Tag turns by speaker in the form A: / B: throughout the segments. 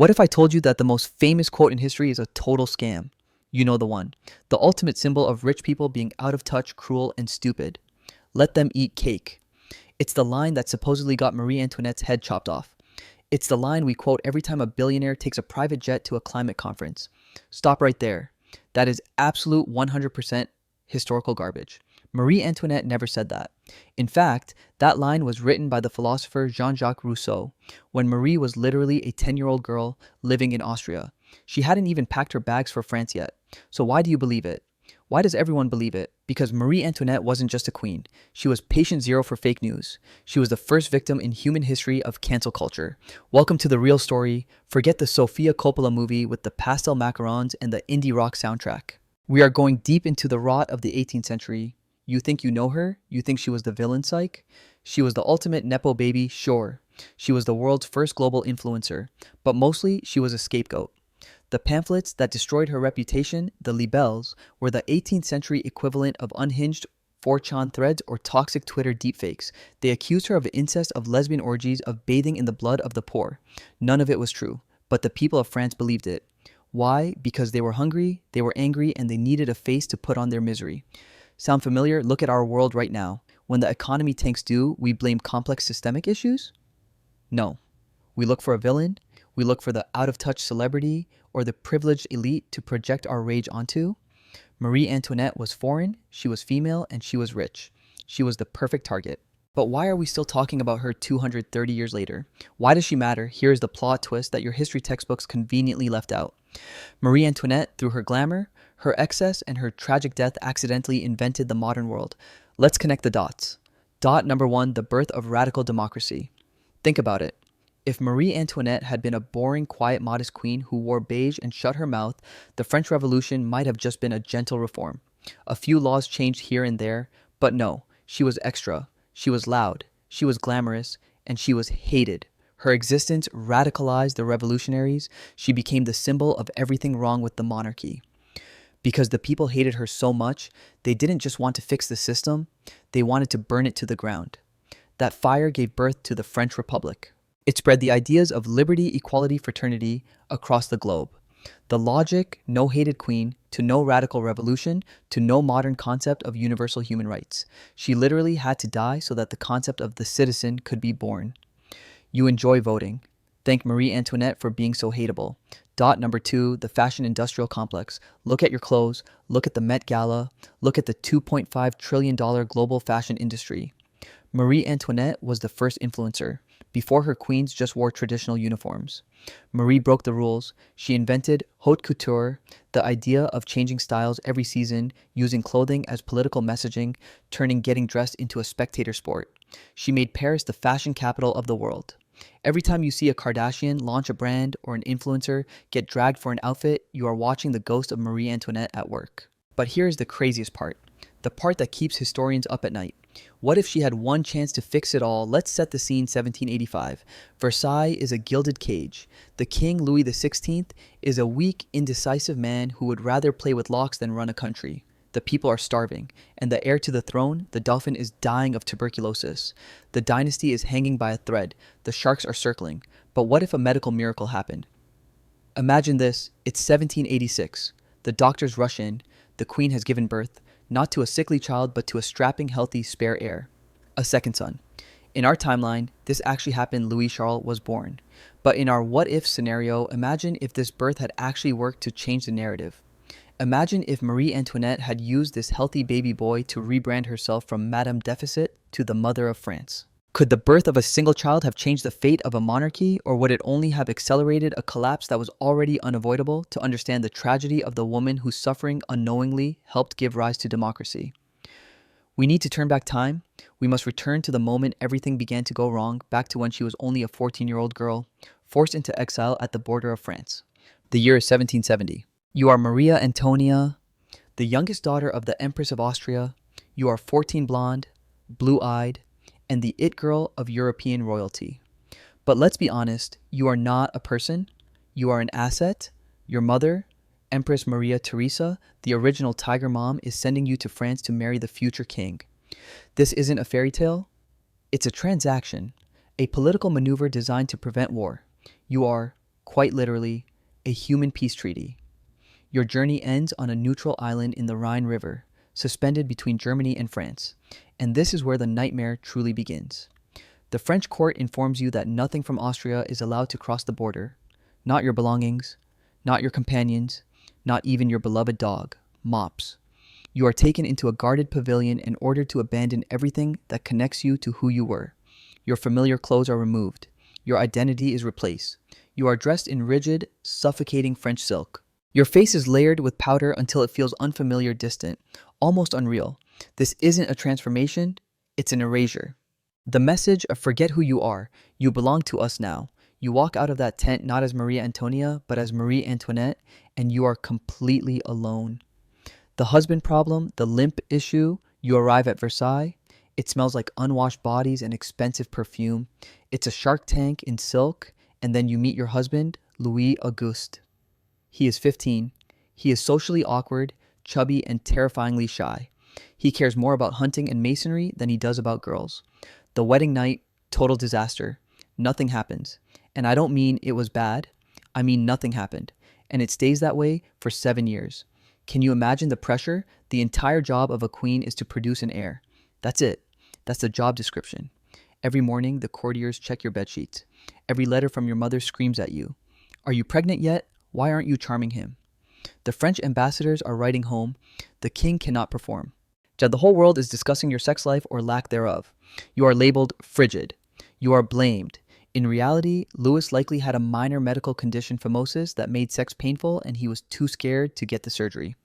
A: What if I told you that the most famous quote in history is a total scam? You know the one. The ultimate symbol of rich people being out of touch, cruel, and stupid. Let them eat cake. It's the line that supposedly got Marie Antoinette's head chopped off. It's the line we quote every time a billionaire takes a private jet to a climate conference. Stop right there. That is absolute 100% historical garbage. Marie Antoinette never said that. In fact, that line was written by the philosopher Jean-Jacques Rousseau when Marie was literally a 10-year-old girl living in Austria. She hadn't even packed her bags for France yet. So why do you believe it? Why does everyone believe it? Because Marie Antoinette wasn't just a queen. She was patient zero for fake news. She was the first victim in human history of cancel culture. Welcome to the real story. Forget the Sofia Coppola movie with the pastel macarons and the indie rock soundtrack. We are going deep into the rot of the 18th century. You think you know her? You think she was the villain psych? She was the ultimate Nepo baby, sure. She was the world's first global influencer. But mostly, she was a scapegoat. The pamphlets that destroyed her reputation, the libelles, were the 18th century equivalent of unhinged 4chan threads or toxic Twitter deepfakes. They accused her of incest, of lesbian orgies, of bathing in the blood of the poor. None of it was true, but the people of France believed it. Why? Because they were hungry, they were angry, and they needed a face to put on their misery. Sound familiar? Look at our world right now. When the economy tanks due, we blame complex systemic issues? No. We look for a villain. We look for the out-of-touch celebrity or the privileged elite to project our rage onto. Marie Antoinette was foreign, she was female, and she was rich. She was the perfect target. But why are we still talking about her 230 years later? Why does she matter? Here is the plot twist that your history textbooks conveniently left out. Marie Antoinette, through her glamour, her excess, and her tragic death, accidentally invented the modern world. Let's connect the dots. Dot number one, the birth of radical democracy. Think about it. If Marie Antoinette had been a boring, quiet, modest queen who wore beige and shut her mouth, the French Revolution might have just been a gentle reform. A few laws changed here and there, but no, she was extra. She was loud, she was glamorous, and she was hated. Her existence radicalized the revolutionaries. She became the symbol of everything wrong with the monarchy. Because the people hated her so much, they didn't just want to fix the system, they wanted to burn it to the ground. That fire gave birth to the French Republic. It spread the ideas of liberty, equality, fraternity across the globe. The logic, no hated queen, to no radical revolution, to no modern concept of universal human rights. She literally had to die so that the concept of the citizen could be born. You enjoy voting. Thank Marie Antoinette for being so hateable. Dot number two, the fashion industrial complex. Look at your clothes. Look at the Met Gala. Look at the $2.5 trillion global fashion industry. Marie Antoinette was the first influencer. Before her queens just wore traditional uniforms. Marie broke the rules. She invented Haute Couture, the idea of changing styles every season, using clothing as political messaging, turning getting dressed into a spectator sport. She made Paris the fashion capital of the world. Every time you see a Kardashian launch a brand or an influencer get dragged for an outfit, you are watching the ghost of Marie Antoinette at work. But here's the craziest part. The part that keeps historians up at night. What if she had one chance to fix it all? Let's set the scene 1785. Versailles is a gilded cage. The king, Louis XVI, is a weak, indecisive man who would rather play with locks than run a country. The people are starving, and the heir to the throne, the Dauphin, is dying of tuberculosis. The dynasty is hanging by a thread. The sharks are circling. But what if a medical miracle happened? Imagine this. It's 1786. The doctors rush in. The queen has given birth. Not to a sickly child, but to a strapping, healthy, spare heir. A second son. In our timeline, this actually happened. Louis Charles was born. But in our what-if scenario, imagine if this birth had actually worked to change the narrative. Imagine if Marie Antoinette had used this healthy baby boy to rebrand herself from Madame Deficit to the Mother of France. Could the birth of a single child have changed the fate of a monarchy, or would it only have accelerated a collapse that was already unavoidable? To understand the tragedy of the woman whose suffering unknowingly helped give rise to democracy. We need to turn back time. We must return to the moment everything began to go wrong, back to when she was only a 14-year-old girl, forced into exile at the border of France. The year is 1770. You are Maria Antonia, the youngest daughter of the Empress of Austria. You are 14, blonde, blue-eyed, and the it girl of European royalty. But let's be honest, you are not a person. You are an asset. Your mother, Empress Maria Theresa, the original Tiger Mom, is sending you to France to marry the future king. This isn't a fairy tale. It's a transaction, a political maneuver designed to prevent war. You are quite literally, a human peace treaty. Your journey ends on a neutral island in the Rhine River, suspended between Germany and France. And this is where the nightmare truly begins. The French court informs you that nothing from Austria is allowed to cross the border. Not your belongings, not your companions, not even your beloved dog, Mops. You are taken into a guarded pavilion and ordered to abandon everything that connects you to who you were. Your familiar clothes are removed. Your identity is replaced. You are dressed in rigid, suffocating French silk. Your face is layered with powder until it feels unfamiliar, distant, almost unreal. This isn't a transformation, it's an erasure. The message of forget who you are, you belong to us now. You walk out of that tent not as Marie Antoinette, but as Marie Antoinette, and you are completely alone. The husband problem, the limp issue, you arrive at Versailles. It smells like unwashed bodies and expensive perfume. It's a Shark Tank in silk, and then you meet your husband, Louis Auguste. He is 15. He is socially awkward, chubby, and terrifyingly shy. He cares more about hunting and masonry than he does about girls. The wedding night, total disaster. Nothing happens. And I don't mean it was bad. I mean nothing happened. And it stays that way for 7 years. Can you imagine the pressure? The entire job of a queen is to produce an heir. That's it. That's the job description. Every morning, the courtiers check your bedsheets. Every letter from your mother screams at you. Are you pregnant yet? Why aren't you charming him? The French ambassadors are writing home. The king cannot perform. The whole world is discussing your sex life or lack thereof. You are labeled frigid. You are blamed. In reality, Louis likely had a minor medical condition phimosis that made sex painful and he was too scared to get the surgery.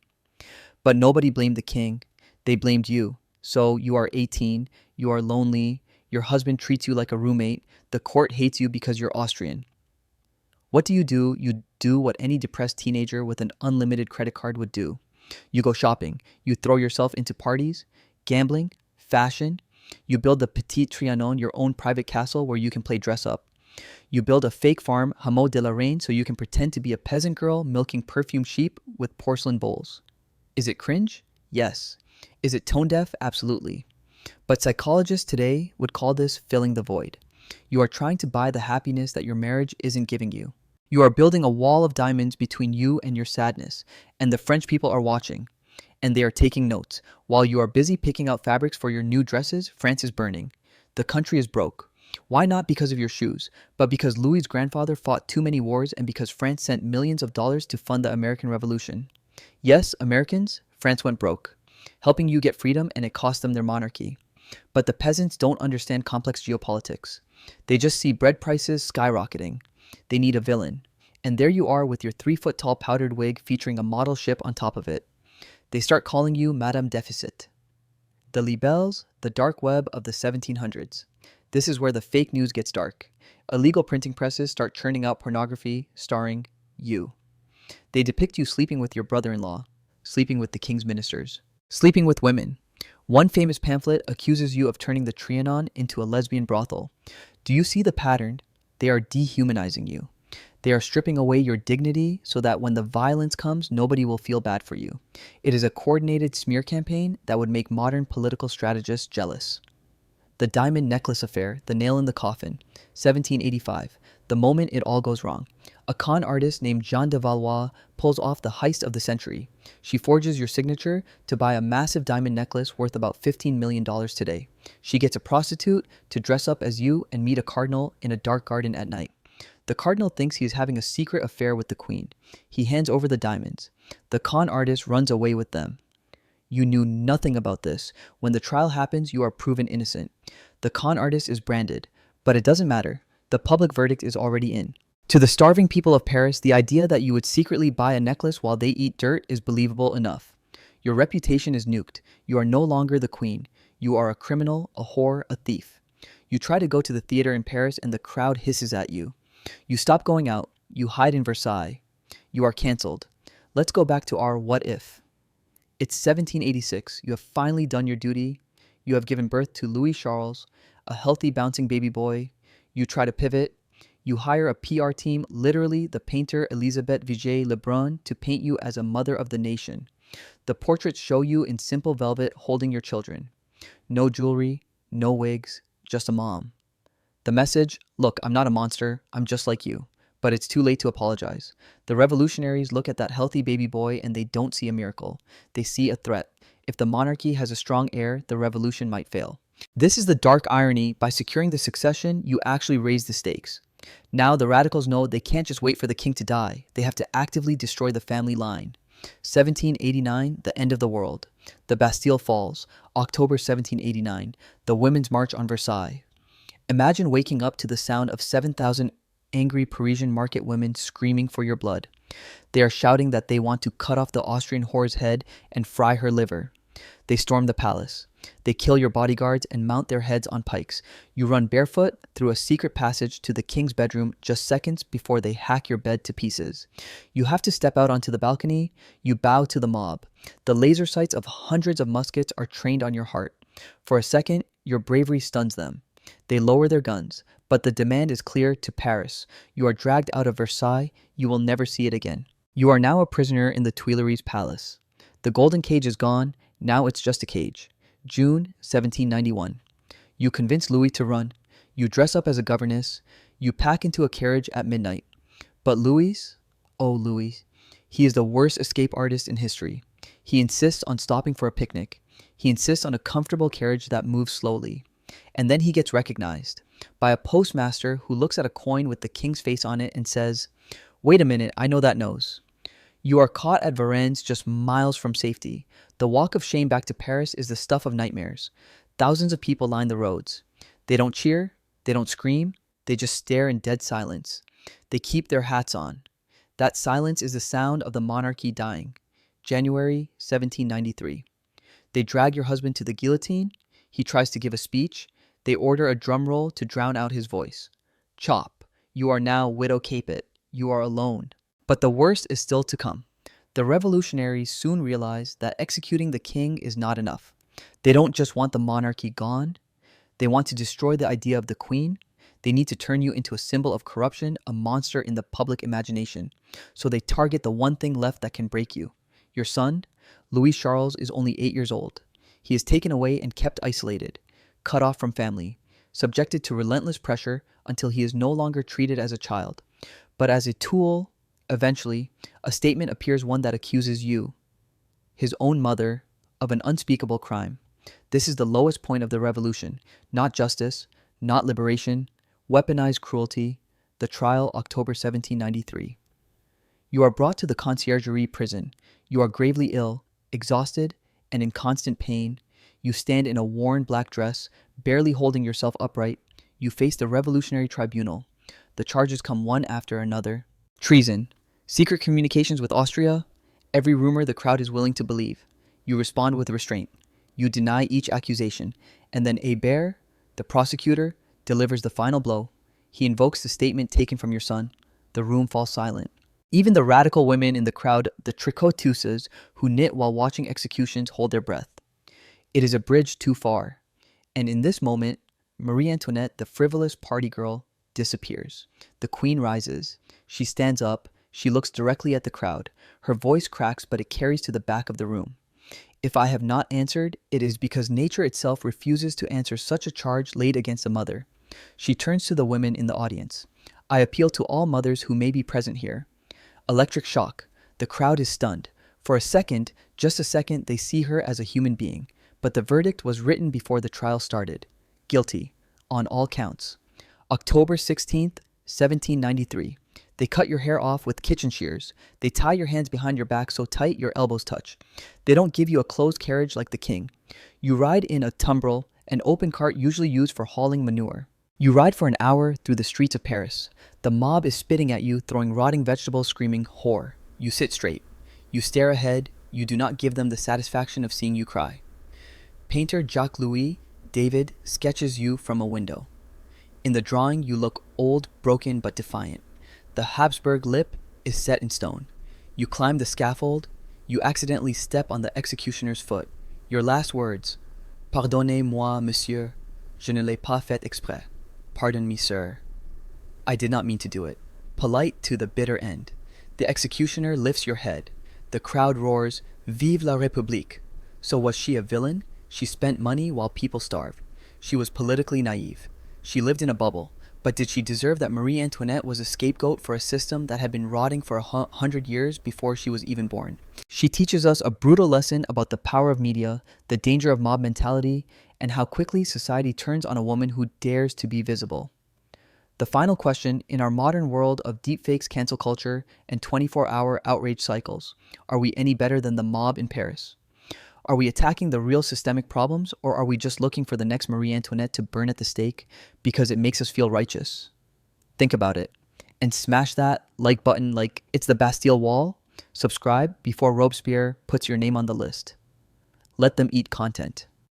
A: But nobody blamed the king. They blamed you. So you are 18, you are lonely, your husband treats you like a roommate, the court hates you because you're Austrian. What do? You do what any depressed teenager with an unlimited credit card would do. You go shopping. You throw yourself into parties, gambling, fashion. You build the Petit Trianon, your own private castle where you can play dress up. You build a fake farm, Hameau de la Reine, so you can pretend to be a peasant girl milking perfumed sheep with porcelain bowls. Is it cringe? Yes. Is it tone deaf? Absolutely. But psychologists today would call this filling the void. You are trying to buy the happiness that your marriage isn't giving you. You are building a wall of diamonds between you and your sadness, and the French people are watching, and they are taking notes. While you are busy picking out fabrics for your new dresses, France is burning. The country is broke. Why not because of your shoes, but because Louis' grandfather fought too many wars and because France sent millions of dollars to fund the American Revolution. Yes, Americans, France went broke, helping you get freedom, and it cost them their monarchy. But the peasants don't understand complex geopolitics. They just see bread prices skyrocketing. They need a villain. And there you are with your 3-foot-tall powdered wig featuring a model ship on top of it. They start calling you Madame Deficit. The libelles, the dark web of the 1700s. This is where the fake news gets dark. Illegal printing presses start churning out pornography starring you. They depict you sleeping with your brother-in-law, sleeping with the king's ministers, sleeping with women. One famous pamphlet accuses you of turning the Trianon into a lesbian brothel. Do you see the pattern? They are dehumanizing you. They are stripping away your dignity so that when the violence comes, nobody will feel bad for you. It is a coordinated smear campaign that would make modern political strategists jealous. The diamond necklace affair, the nail in the coffin, 1785, the moment it all goes wrong. A con artist named Jeanne de Valois pulls off the heist of the century. She forges your signature to buy a massive diamond necklace worth about $15 million today. She gets a prostitute to dress up as you and meet a cardinal in a dark garden at night. The cardinal thinks he is having a secret affair with the queen. He hands over the diamonds. The con artist runs away with them. You knew nothing about this. When the trial happens, you are proven innocent. The con artist is branded, but it doesn't matter. The public verdict is already in. To the starving people of Paris, the idea that you would secretly buy a necklace while they eat dirt is believable enough. Your reputation is nuked. You are no longer the queen. You are a criminal, a whore, a thief. You try to go to the theater in Paris and the crowd hisses at you. You stop going out. You hide in Versailles. You are cancelled. Let's go back to our what if. It's 1786. You have finally done your duty. You have given birth to Louis Charles, a healthy bouncing baby boy. You try to pivot. You hire a PR team, literally the painter Elisabeth Vigée Lebrun, to paint you as a mother of the nation. The portraits show you in simple velvet holding your children. No jewelry, no wigs, just a mom. The message, look, I'm not a monster, I'm just like you, but it's too late to apologize. The revolutionaries look at that healthy baby boy and they don't see a miracle. They see a threat. If the monarchy has a strong heir, the revolution might fail. This is the dark irony. By securing the succession, you actually raise the stakes. Now the radicals know they can't just wait for the king to die. They have to actively destroy the family line. 1789, the end of the world. The Bastille falls. October 1789, the Women's March on Versailles. Imagine waking up to the sound of 7,000 angry Parisian market women screaming for your blood. They are shouting that they want to cut off the Austrian whore's head and fry her liver. They storm the palace. They kill your bodyguards and mount their heads on pikes. You run barefoot through a secret passage to the king's bedroom just seconds before they hack your bed to pieces. You have to step out onto the balcony. You bow to the mob. The laser sights of hundreds of muskets are trained on your heart. For a second, your bravery stuns them. They lower their guns, but the demand is clear to Paris. You are dragged out of Versailles. You will never see it again. You are now a prisoner in the Tuileries Palace. The golden cage is gone. Now it's just a cage. June 1791. You convince Louis to run. You dress up as a governess. You pack into a carriage at midnight. But Louis, oh Louis, he is the worst escape artist in history. He insists on stopping for a picnic. He insists on a comfortable carriage that moves slowly. And then he gets recognized by a postmaster who looks at a coin with the king's face on it and says, "Wait a minute, I know that nose." You are caught at Varennes, just miles from safety. The walk of shame back to Paris is the stuff of nightmares. Thousands of people line the roads. They don't cheer, they don't scream, they just stare in dead silence. They keep their hats on. That silence is the sound of the monarchy dying. January 1793. They drag your husband to the guillotine. He tries to give a speech. They order a drum roll to drown out his voice. Chop. You are now Widow Capet. You are alone. But the worst is still to come. The revolutionaries soon realize that executing the king is not enough. They don't just want the monarchy gone. They want to destroy the idea of the queen. They need to turn you into a symbol of corruption, a monster in the public imagination. So they target the one thing left that can break you. Your son, Louis Charles, is only 8 years old. He is taken away and kept isolated, cut off from family, subjected to relentless pressure until he is no longer treated as a child, but as a tool. Eventually, a statement appears, one that accuses you, his own mother, of an unspeakable crime. This is the lowest point of the revolution. Not justice, not liberation, weaponized cruelty. The trial, October 1793. You are brought to the Conciergerie prison. You are gravely ill, exhausted, and in constant pain. You stand in a worn black dress, barely holding yourself upright. You face the revolutionary tribunal. The charges come one after another. Treason. Secret communications with Austria. Every rumor the crowd is willing to believe. You respond with restraint. You deny each accusation. And then Hébert, the prosecutor, delivers the final blow. He invokes the statement taken from your son. The room falls silent. Even the radical women in the crowd, the tricoteuses who knit while watching executions, hold their breath. It is a bridge too far. And in this moment, Marie Antoinette, the frivolous party girl, disappears. The queen rises. She stands up. She looks directly at the crowd. Her voice cracks, but it carries to the back of the room. If I have not answered, it is because nature itself refuses to answer such a charge laid against a mother. She turns to the women in the audience. I appeal to all mothers who may be present here. Electric shock. The crowd is stunned. For a second, just a second, they see her as a human being. But the verdict was written before the trial started. Guilty. On all counts. October 16th, 1793. They cut your hair off with kitchen shears. They tie your hands behind your back so tight your elbows touch. They don't give you a closed carriage like the king. You ride in a tumbrel, an open cart usually used for hauling manure. You ride for an hour through the streets of Paris. The mob is spitting at you, throwing rotting vegetables, screaming, "Whore." You sit straight. You stare ahead. You do not give them the satisfaction of seeing you cry. Painter Jacques-Louis David sketches you from a window. In the drawing, you look old, broken, but defiant. The Habsburg lip is set in stone. You climb the scaffold. You accidentally step on the executioner's foot. Your last words, "Pardonnez-moi, monsieur. Je ne l'ai pas fait exprès. Pardon me, sir. I did not mean to do it." Polite to the bitter end. The executioner lifts your head. The crowd roars, "Vive la République." So was she a villain? She spent money while people starved. She was politically naive. She lived in a bubble. But did she deserve that Marie Antoinette was a scapegoat for a system that had been rotting for 100 years before she was even born? She teaches us a brutal lesson about the power of media, the danger of mob mentality, and how quickly society turns on a woman who dares to be visible. The final question: in our modern world of deepfakes, cancel culture, and 24-hour outrage cycles, are we any better than the mob in Paris? Are we attacking the real systemic problems, or are we just looking for the next Marie Antoinette to burn at the stake because it makes us feel righteous? Think about it. And smash that like button like it's the Bastille Wall. Subscribe before Robespierre puts your name on the list. Let them eat content.